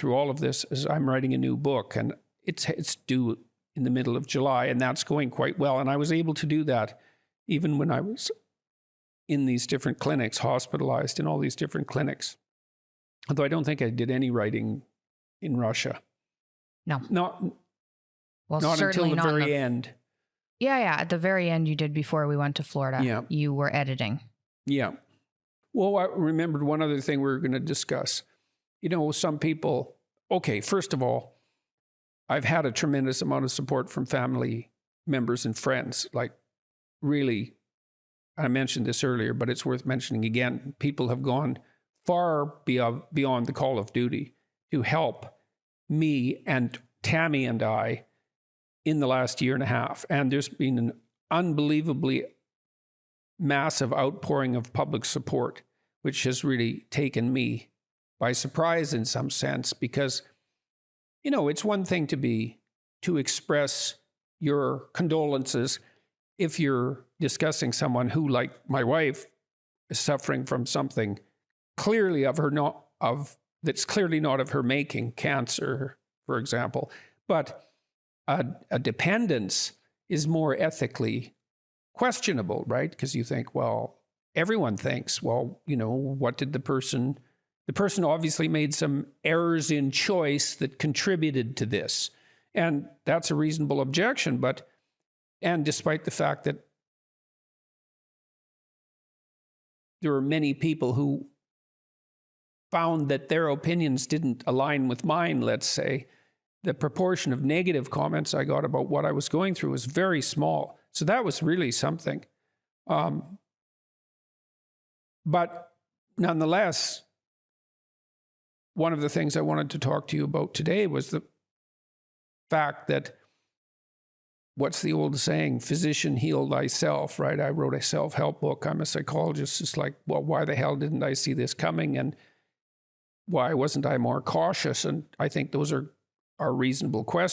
through all of this is I'm writing a new book, and it's due in the middle of July, and that's going quite well. And I was able to do that even when I was in these different clinics, hospitalized in all these different clinics. Although I don't think I did any writing in Russia. No. Not Well, until the very end. Yeah. At the very end, you did before we went to Florida. Yeah. You were editing. Yeah. Well, I remembered one other thing we were going to discuss. You know, some people, okay, first of all, I've had a tremendous amount of support from family members and friends. Like, really, I mentioned this earlier, but it's worth mentioning again. People have gone far beyond the call of duty to help me and Tammy and I in the last year and a half. And there's been an unbelievably massive outpouring of public support, which has really taken me by surprise in some sense, because, you know, it's one thing to express your condolences if you're discussing someone who, like my wife, is suffering from something clearly that's clearly not of her making, cancer, for example. But a dependence is more ethically questionable, right? Because you think, well, everyone thinks, well, you know, what did the person obviously made some errors in choice that contributed to this. And that's a reasonable objection, and despite the fact that there are many people who found that their opinions didn't align with mine, let's say, the proportion of negative comments I got about what I was going through was very small. So that was really something. But nonetheless, one of the things I wanted to talk to you about today was the fact that, what's the old saying, physician, heal thyself, right? I wrote a self-help book. I'm a psychologist. It's like, well, why the hell didn't I see this coming? And why wasn't I more cautious? And I think those are reasonable questions.